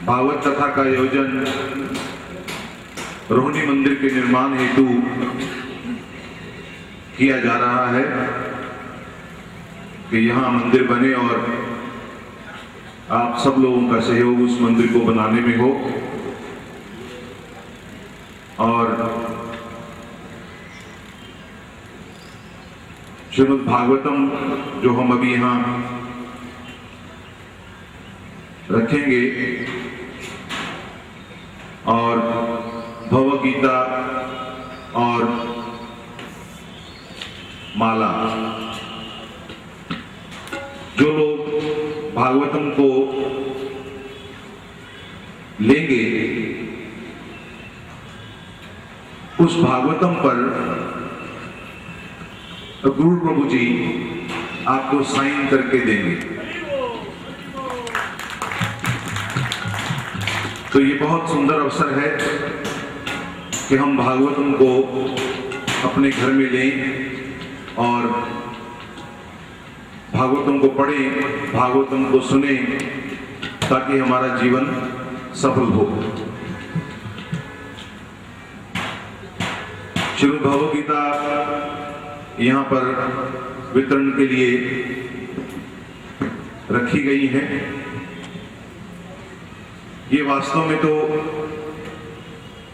भागवत कथा का आयोजन रोहिणी मंदिर के निर्माण हेतु किया जा रहा है कि यहाँ मंदिर बने और आप सब लोगों का सहयोग उस मंदिर को बनाने में हो। और श्रीमद् भागवतम जो हम अभी यहाँ रखेंगे और भगवद गीता और माला, जो लोग भागवतम को लेंगे उस भागवतम पर गुरु प्रभु जी आपको साइन करके देंगे। तो ये बहुत सुंदर अवसर है कि हम भागवतम को अपने घर में लें और भागवतम को पढ़ें, भागवतम को सुने, ताकि हमारा जीवन सफल हो। श्रीमद् भगवद गीता यहाँ पर वितरण के लिए रखी गई है। ये वास्तव में तो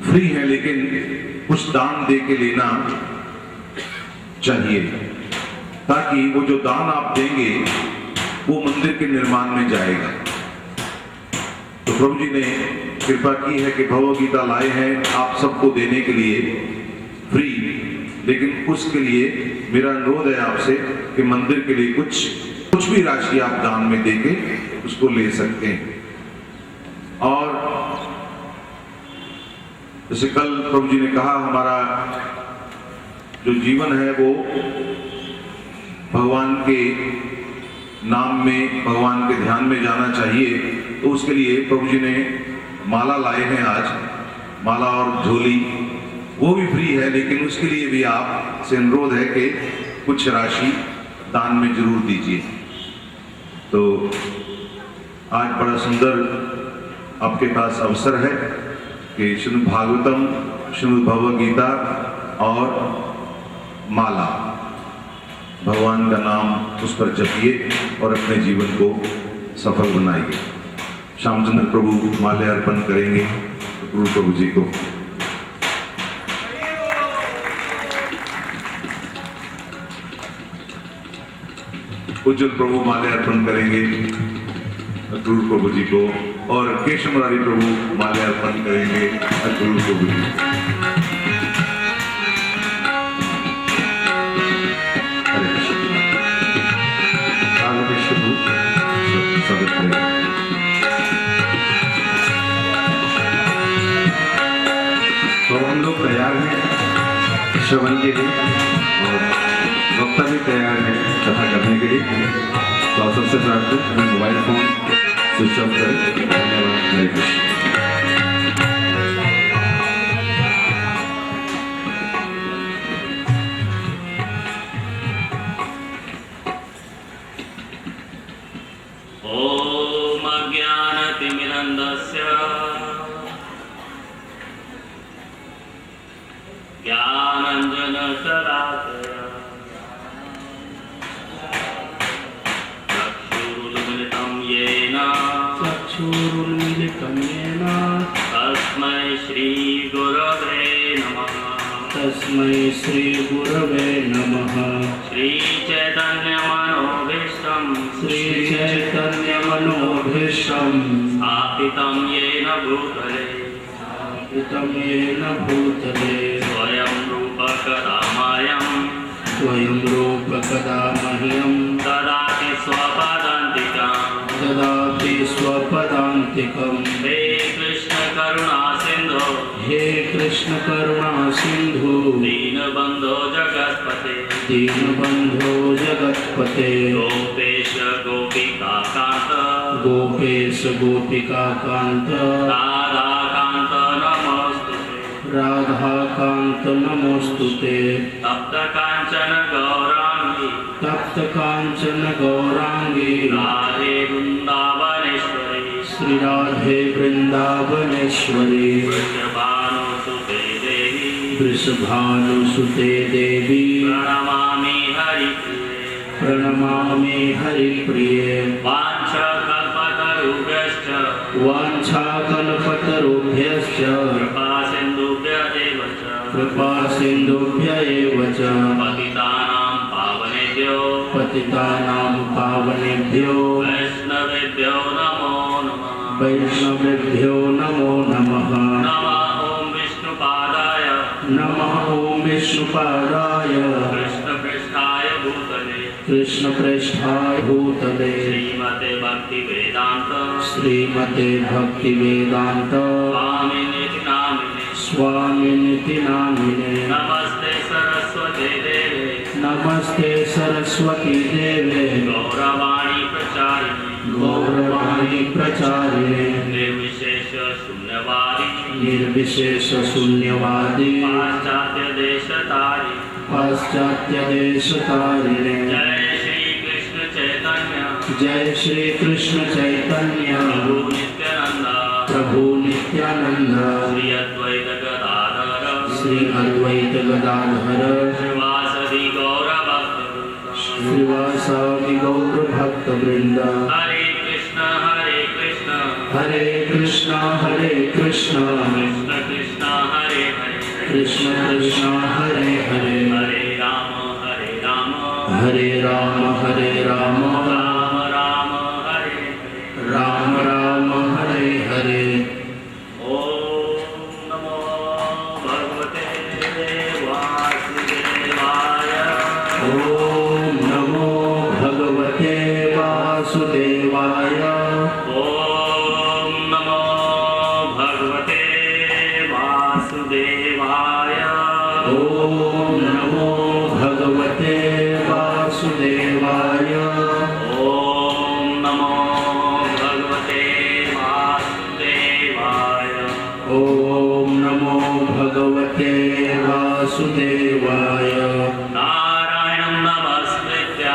फ्री है, लेकिन कुछ दान दे के लेना चाहिए, ताकि वो जो दान आप देंगे वो मंदिर के निर्माण में जाएगा। तो प्रभु जी ने कृपा की है कि भगवद गीता लाए हैं आप सबको देने के लिए फ्री, लेकिन उसके लिए मेरा अनुरोध है आपसे कि मंदिर के लिए कुछ भी राशि आप दान में देके उसको ले सकते हैं। और जैसे कल प्रभु जी ने कहा, हमारा जो जीवन है वो भगवान के नाम में, भगवान के ध्यान में जाना चाहिए। तो उसके लिए प्रभु जी ने माला लाए हैं आज, माला और झोली, वो भी फ्री है, लेकिन उसके लिए भी आपसे अनुरोध है कि कुछ राशि दान में जरूर दीजिए। तो आज बड़ा सुंदर आपके पास अवसर है कि श्रीमद् भागवतम, श्रीमद् भगवद गीता और माला, भगवान का नाम उस पर जपिए और अपने जीवन को सफल बनाइए। श्यामचंद्र प्रभु माल्य अर्पण करेंगे गुरु प्रभु जी को। उज्जवल प्रभु माल्य अर्पण करेंगे गुरु प्रभु जी को, और केशव मुरारी प्रभु माल्य अर्पण करेंगे गुरु प्रभु जी को। तो हम लोग तैयार हैं श्रवण के लिए और वक्ता भी तैयार है कथा करने के लिए। तो आप सबसे प्रार्थना, अपने मोबाइल फोन स्विच ऑफ करें। धन्यवाद। हरे कृष्ण। ओम अज्ञानतिमिरन्धस्य ज्ञानाञ्जनशलाकया चक्षुरुन्मिलितं येन तस्मै श्रीगुरवे नमः। तस्मै श्रीगुरवे नमः। श्रीचैतन्यमनोभीष्टं श्रीचैतन्यमनोभीष्टं स्थापितं येन भूतले येन भूतले स्वयं रूप कदा स्वयं रूप कदा मह्यं ददाति स्वपदान्तिकं। हे कृष्ण करुणा सिंधु हे कृष्ण करुणा सिंधु दीनबंधो जगत्पते दीनबंधो जगत्पते गोपेश गोपिका कांत गोपेश गोपिका कांत राधाकांत नमोस्तुते राधाकांत नमोस्तुते। तप्त कांचन गौरांगी तप्त कांचन गौरांगी राधे वृंदावनेश्वरी श्री राधे वृंदावनेश्वरी वृषभानुसुते देवी वृषभानुसुते देवी प्रणमामि हरिप्रिये प्रणमामि हरिप्रिये वाञ्छकल्पतरुभ्यश्च वाञ्छाकल्पतरुभ्यश्च कृपासिन्धुभ्य एव च कृपासिन्धुभ्य एव च पतितानां पावनेभ्यो पतितानां पावनेभ्यो वैष्णवेभ्यो नमो नमः वैष्णवेभ्यो नमो नमः नमः ॐ विष्णुपादाय नमः ॐ विष्णुपादाय कृष्णपृष्ठाय भूतले कृष्णप्रेष्ठाय भूतले श्रीमते भक्तिवेदान्त श्रीमते भक्तिवेदान्त स्वामिनिति नामिने स्वामिनिति नामिने नमस्ते सरस्वते देवे नमस्ते सरस्वती देवे गौरवाणी प्रचारिणे गौरवाणी प्रचारिणे निर्विशेष शून्यवादी निर्विशेष शून्यवादी पाश्चात्य देशतारि पाश्चात्य देश तारिणे जय श्री कृष्ण चैतन्य जय श्री कृष्ण चैतन्य प्रभु नित्यानंद प्रभु नित्यानंद श्री अद्वैत गदाधर श्री अद्वैत गदाधर श्रीवासदि गौर भक्त श्रीवासादि गौर भक्त वृंद हरे कृष्ण हरे कृष्ण हरे कृष्ण कृष्ण कृष्ण हरे हरे कृष्ण कृष्ण हरे हरे हरे राम हरे राम हरे राम राम राम हरे हरे राम राम हरे हरे ओम नमो भगवते वासुदेवाय ओम नमो भगवते वासुदेवाय ओम नमो भगवते वासुदेवाय ओम नमो भगवते वासुदेवाय ओम नमो भगवते वासुदेवाय ओम नमो भगवते वासुदेवाय नारायणं नमस्कृत्य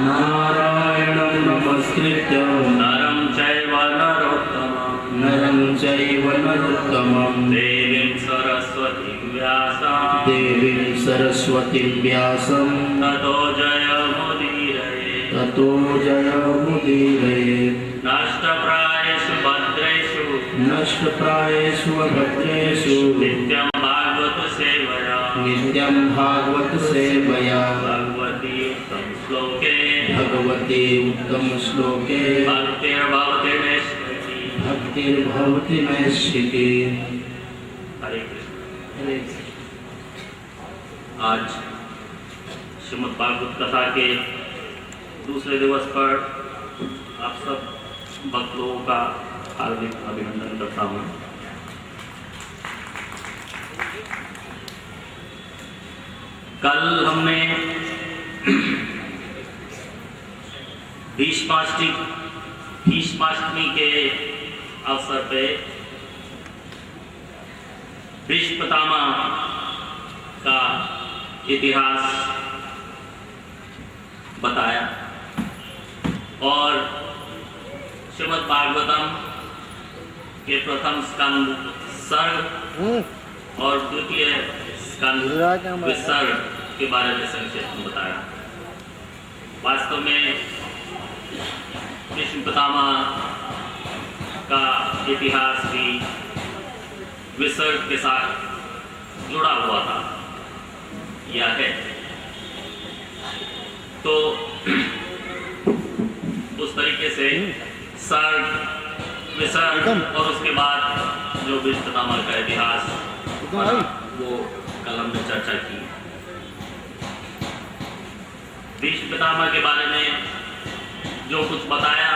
नारायणं नमस्कृत्य नरं चैव नरोत्तमं नरं चैव नरोत्तमं देवीं सरस्वतीं व्यासं देवीं सरस्वतीं व्यासं ततो जयमुदीरये ततो जयमुदीरयेत् नष्टप्रायेषु भद्रेषु नष्टप्रायेषु भद्रेषु नित्यं भागवत सेवया नित्यं भागवत सेवया भगवती उत्तम श्लोके भगवती उत्तम श्लोके भक्तिर्भवति नैष्ठिकी भक्तिर्भवति नैष्ठिकी हरे कृष्ण। हरे कृष्ण। आज श्रीमद् भागवत कथा के दूसरे दिवस पर आप सब भक्त लोगों का हार्दिक अभिनंदन करता हूँ। कल हमने भीष्माष्टमी के अवसर पे भीष्म पितामह का इतिहास बताया और श्रीमद् भागवतम के प्रथम स्कंद सर्ग और द्वितीय स्कंद विसर्ग के बारे में संक्षेप में बताया। वास्तव में भीष्म पितामह का इतिहास भी विसर्ग के साथ जुड़ा हुआ था या है, तो उस तरीके से सर्ग विसर्ग और उसके बाद जो भीष्म पितामह का इतिहास वो कल हमने चर्चा की। भीष्म पितामह के बारे में जो कुछ बताया,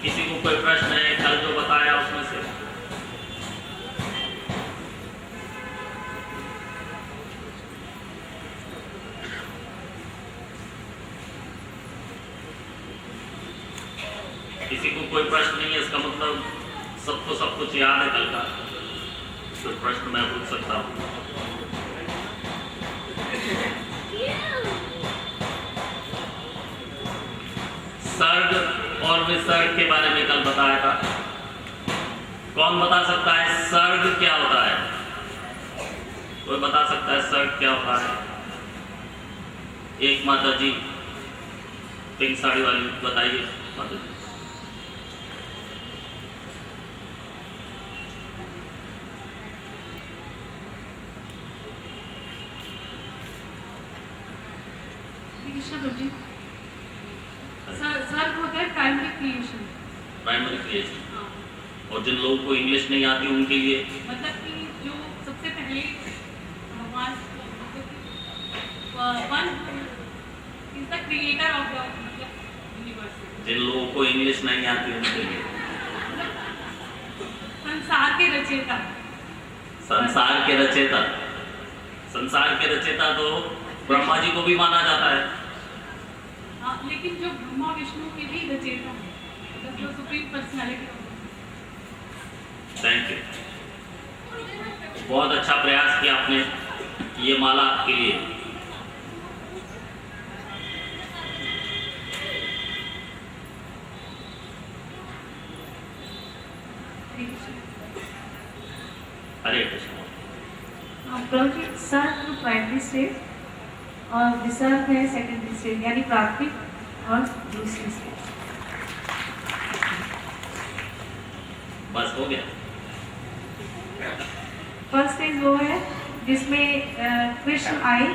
किसी को कोई प्रश्न है कल जो बताया उसमें से? किसी को कोई प्रश्न नहीं है, इसका मतलब सबको सब कुछ याद है कल का, तो प्रश्न मैं पूछ सकता हूँ। सर्ग और विसर्ग के बारे में कल बताया था। कौन बता सकता है सर्ग क्या होता है? कोई बता सकता है सर्ग क्या होता है? एक माता जी पिंक साड़ी वाली बताइए माता जी। कृष्ण प्रभु जी, सर्ग होता है प्राइमरी क्रिएशन। Primary creation. और जिन लोगों को इंग्लिश नहीं आती उनके लिए मतलब कि जो सबसे पहले भगवान one is the creator of the universe. जिन लोगों को इंग्लिश नहीं आती उनके लिए संसार के रचयिता। संसार के रचयिता। संसार के रचयिता तो ब्रह्मा जी को भी माना जाता है। हाँ, लेकिन जो ब्रह्मा विष्णु के भी रचयिता है, मतलब जो सुप्रीम पर्सनालिटी। थैंक यू, बहुत अच्छा प्रयास किया आपने ये माला के लिए। हरे कृष्ण। प्रभु जी, सर्ग प्राइमरी स्टेज और विसर्ग है सेकेंडरी स्टेज, यानी प्राथमिक और दूसरी स्टेज। बस हो गया। फर्स्ट स्टेज वो है जिसमें कृष्ण आए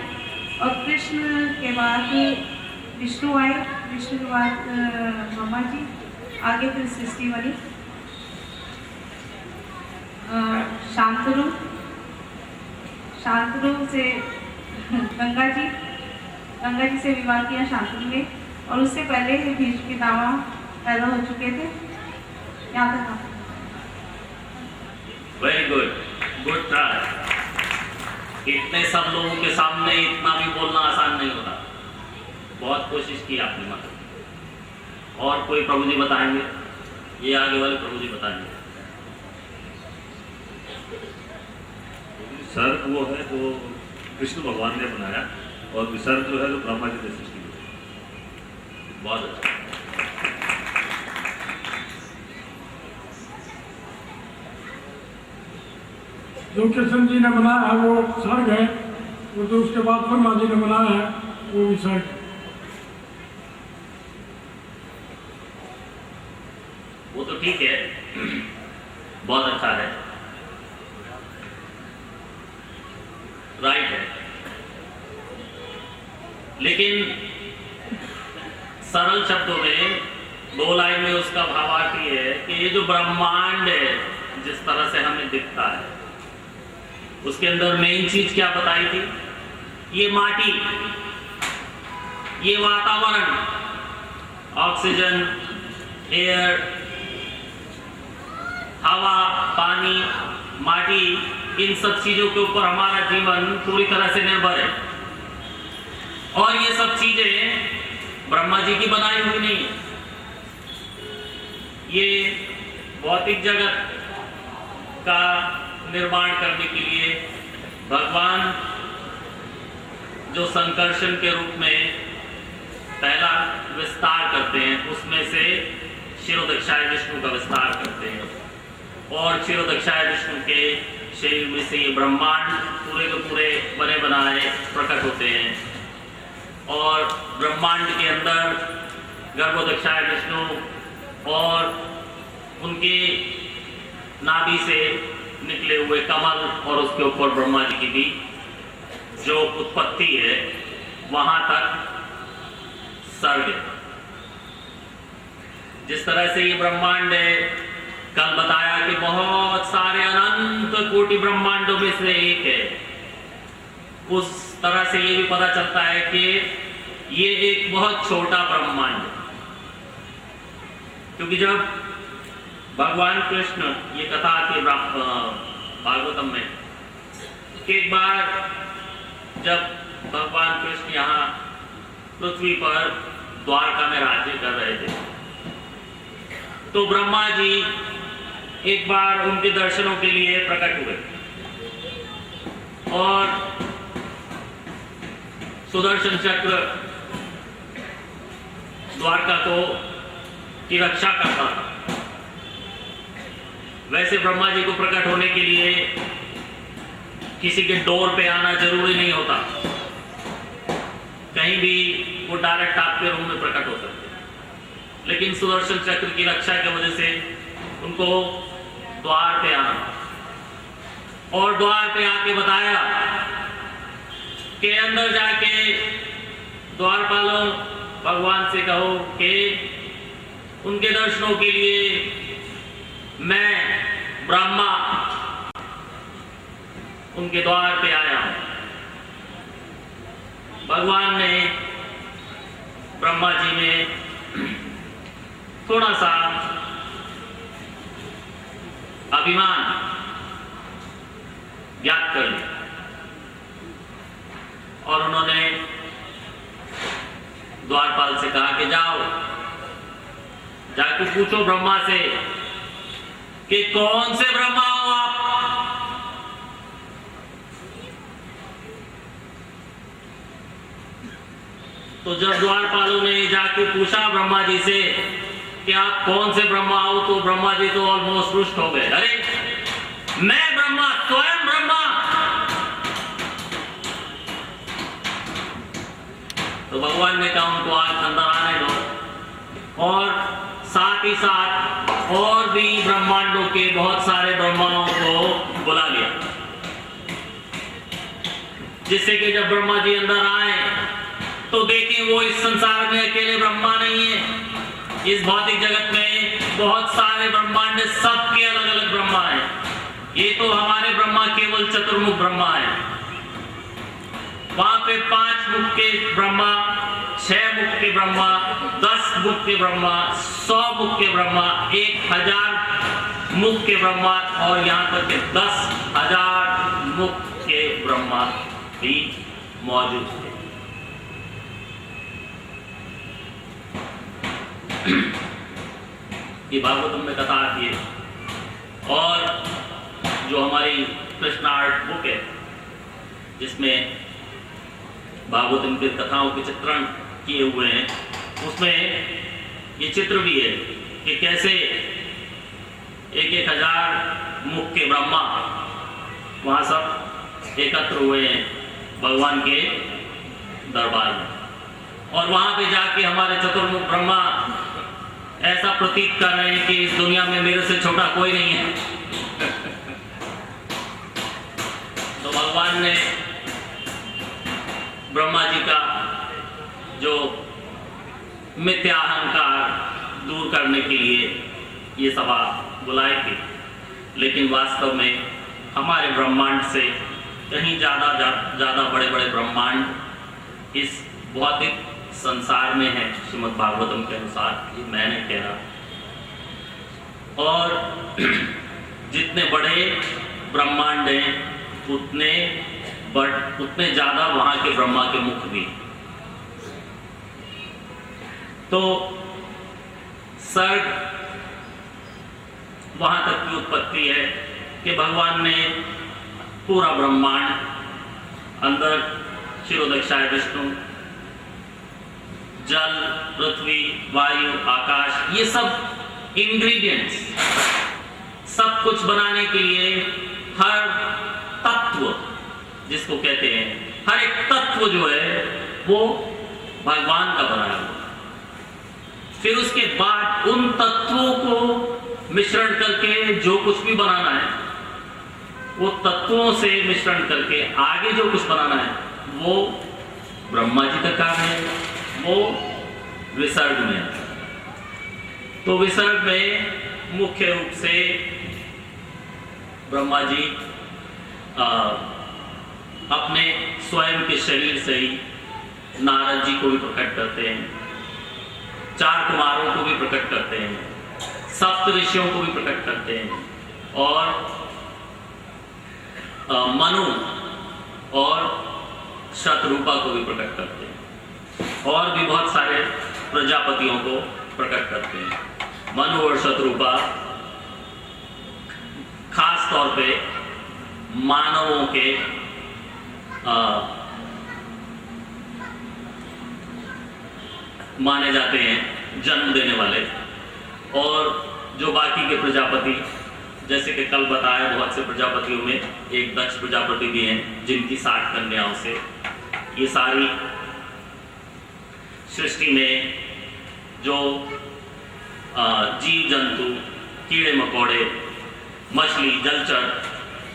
और कृष्ण के बाद विष्णु आए, विष्णु के बाद ब्रह्मा जी, आगे फिर सृष्टि बनी। शांतनु, शांतनु से गंगा जी से विवाह किया शांतनु ने, और उससे पहले भीष्म पितामह पैदा हो चुके थे। यहाँ तक आप। Very good, good try. इतने सब लोगों के सामने इतना भी बोलना आसान नहीं होता। बहुत कोशिश की आपने मतलब। और कोई प्रभु जी बताएंगे? ये आगे वाले प्रभु जी बताएंगे। सर्ग वो है जो कृष्ण भगवान ने बनाया, और विसर्ग जो है जो ब्रह्मा जी ने सृष्टि की। बहुत अच्छा। जो कृष्ण जी ने बनाया है वो सर्ग है, और जो उसके बाद ब्रह्मा जी ने बनाया है वो विसर्ग है। वो तो ठीक है, बहुत अच्छा है, राइट है। लेकिन सरल शब्दों में 2 लाइन में उसका भावार्थ ये है कि ये जो ब्रह्मांड है जिस तरह से हमें दिखता है, उसके अंदर मेन चीज क्या बताई थी? ये माटी, ये वातावरण, ऑक्सीजन, एयर, हवा, पानी, माटी, इन सब चीजों के ऊपर हमारा जीवन पूरी तरह से निर्भर है। और ये सब चीजें ब्रह्मा जी की बनाई हुई नहीं है। ये भौतिक जगत का निर्माण करने के लिए भगवान जो संकर्षण के रूप में पहला विस्तार करते हैं, उसमें से शिरोदक्षाय विष्णु का विस्तार करते हैं, और शिरोदक्षाय विष्णु के शरीर में से ये ब्रह्मांड पूरे के पूरे बने बनाए प्रकट होते हैं। और ब्रह्मांड के अंदर गर्भोदक्षाय विष्णु और उनके नाभि से निकले हुए कमल और उसके ऊपर ब्रह्मा जी की भी जो उत्पत्ति है, वहां तक सर्ग। जिस तरह से ये ब्रह्मांड है, कल बताया कि बहुत सारे अनंत कोटि ब्रह्मांडों में से एक है, उस तरह से ये भी पता चलता है कि ये एक बहुत छोटा ब्रह्मांड है। क्योंकि जब भगवान कृष्ण, ये कथा आती है भागवतम में, कि एक बार जब भगवान कृष्ण यहाँ पृथ्वी पर द्वारका में राज्य कर रहे थे, तो ब्रह्मा जी एक बार उनके दर्शनों के लिए प्रकट हुए और सुदर्शन चक्र द्वारका को की रक्षा करता था। वैसे ब्रह्मा जी को प्रकट होने के लिए किसी के डोर पे आना जरूरी नहीं होता, कहीं भी वो डायरेक्ट आपके रूम में प्रकट हो सकते हैं। लेकिन सुदर्शन चक्र की रक्षा की वजह से उनको द्वार पे आना, और द्वार पे आके बताया कि अंदर जाके द्वारपालों भगवान से कहो कि उनके दर्शनों के लिए मैं ब्रह्मा उनके द्वार पे आया हूं। भगवान ने ब्रह्मा जी में थोड़ा सा अभिमान ज्ञात कर लिया और उन्होंने द्वारपाल से कहा कि जाओ जाके पूछो ब्रह्मा से कि कौन से ब्रह्मा हो आप। तो जब द्वारपालों ने जाके पूछा ब्रह्मा जी से कि आप कौन से ब्रह्मा हो, तो ब्रह्मा जी तो ऑलमोस्ट रुष्ट हो गए। अरे मैं ब्रह्मा, स्वयं ब्रह्मा। तो भगवान ने कहा उनको आज अंदर आने दो, और साथ ही साथ और भी ब्रह्मांडों के बहुत सारे ब्रह्माओं को बुला लिया, जिससे कि जब ब्रह्मा जी अंदर आए तो देखें वो इस संसार में अकेले ब्रह्मा नहीं है। इस भौतिक जगत में बहुत सारे ब्रह्मांड, सबके अलग अलग ब्रह्मा हैं। ये तो हमारे ब्रह्मा केवल चतुर्मुख ब्रह्मा है, वहां पे 5 मुख के ब्रह्मा, 6 मुख के ब्रह्मा, 10 मुख के ब्रह्मा, 100 मुख के ब्रह्मा, 1000 मुख के ब्रह्मा, और यहाँ तक के 10,000 मुख के ब्रह्मा भी मौजूद थे। ये भागवतम में कथा आती है, और जो हमारी कृष्ण आर्ट बुक है जिसमें भागवतम की कथाओं के चित्रण किए हुए हैं, उसमें ये चित्र भी है कि कैसे 1,000 मुख के ब्रह्मा वहाँ सब एकत्र हुए हैं भगवान के दरबार में, और वहाँ पे जाके हमारे चतुर्मुख ब्रह्मा ऐसा प्रतीत कर रहे हैं कि इस दुनिया में मेरे से छोटा कोई नहीं है। तो भगवान ने ब्रह्मा जी का जो मिथ्या अहंकार दूर करने के लिए ये सभा बुलाए थे, लेकिन वास्तव में हमारे ब्रह्मांड से कहीं ज़्यादा बड़े बड़े ब्रह्मांड इस भौतिक संसार में है, श्रीमद् भागवतम के अनुसार। ये मैं नहीं कह रहा। और जितने बड़े ब्रह्मांड हैं उतने ज़्यादा वहाँ के ब्रह्मा के मुख भी। तो सर्ग वहाँ तक की उत्पत्ति है कि भगवान ने पूरा ब्रह्मांड, अंदर क्षीरोदक्षाय विष्णु, जल, पृथ्वी, वायु, आकाश, ये सब इंग्रेडिएंट्स, सब कुछ बनाने के लिए हर तत्व जिसको कहते हैं, हर एक तत्व जो है वो भगवान का बनाया हुआ। फिर उसके बाद उन तत्वों को मिश्रण करके जो कुछ भी बनाना है, वो तत्वों से मिश्रण करके आगे जो कुछ बनाना है, वो ब्रह्मा जी का कार्य है। वो विसर्ग में है। तो विसर्ग में मुख्य रूप से ब्रह्मा जी अपने स्वयं के शरीर से ही नारद जी को भी प्रकट करते हैं, 4 कुमारों को भी प्रकट करते हैं, 7 ऋषियों को भी प्रकट करते हैं, और मनु और शतरूपा को भी प्रकट करते हैं, और भी बहुत सारे प्रजापतियों को प्रकट करते हैं। मनु और शतरूपा खास तौर पे मानवों के माने जाते हैं जन्म देने वाले, और जो बाकी के प्रजापति, जैसे कि कल बताया बहुत से प्रजापतियों में एक दक्ष प्रजापति भी हैं जिनकी 60 कन्याओं से ये सारी सृष्टि में जो जीव जंतु, कीड़े मकोड़े, मछली, जलचर,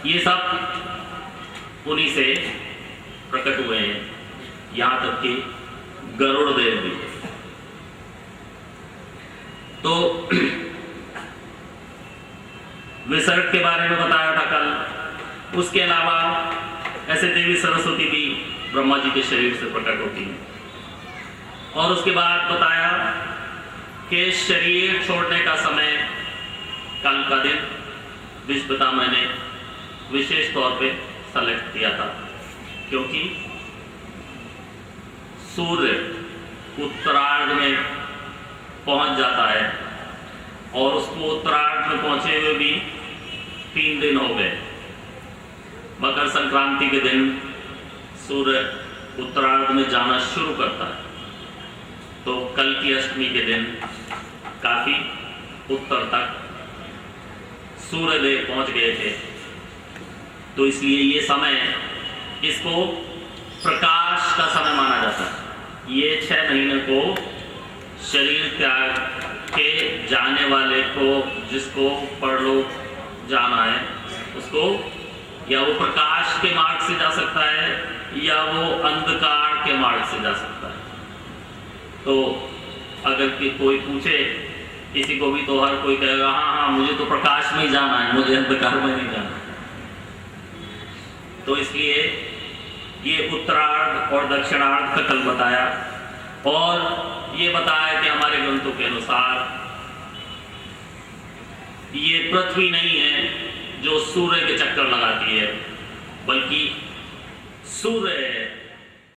ये सब उन्हीं से प्रकट हुए हैं, यहाँ तक कि गरुड़ देव भी। तो विसर्ग के बारे में बताया था कल। उसके अलावा ऐसे देवी सरस्वती भी ब्रह्मा जी के शरीर से प्रकट होती हैं। और उसके बाद बताया कि शरीर छोड़ने का समय कल का दिन विश्वपिता मैंने विशेष तौर पे सेलेक्ट किया था, क्योंकि सूर्य उत्तरार्ध में पहुंच जाता है और उसको उत्तरार्ध में पहुंचे हुए भी 3 दिन हो गए। मकर संक्रांति के दिन सूर्य उत्तरार्ध में जाना शुरू करता है, तो कल की अष्टमी के दिन काफी उत्तर तक सूर्यदेव पहुंच गए थे। तो इसलिए ये समय, इसको प्रकाश का समय माना जाता है। ये 6 महीने को शरीर त्याग के जाने वाले को, जिसको परलोक जाना है, उसको या वो प्रकाश के मार्ग से जा सकता है या वो अंधकार के मार्ग से जा सकता है। तो अगर कि कोई पूछे किसी को भी, तो हर कोई कहेगा हाँ मुझे तो प्रकाश में ही जाना है, मुझे अंधकार में नहीं जाना। तो इसलिए ये उत्तरार्ध और दक्षिणार्ध का कल बताया, और ये बताया कि हमारे ग्रंथों के अनुसार ये पृथ्वी नहीं है जो सूर्य के चक्कर लगाती है, बल्कि सूर्य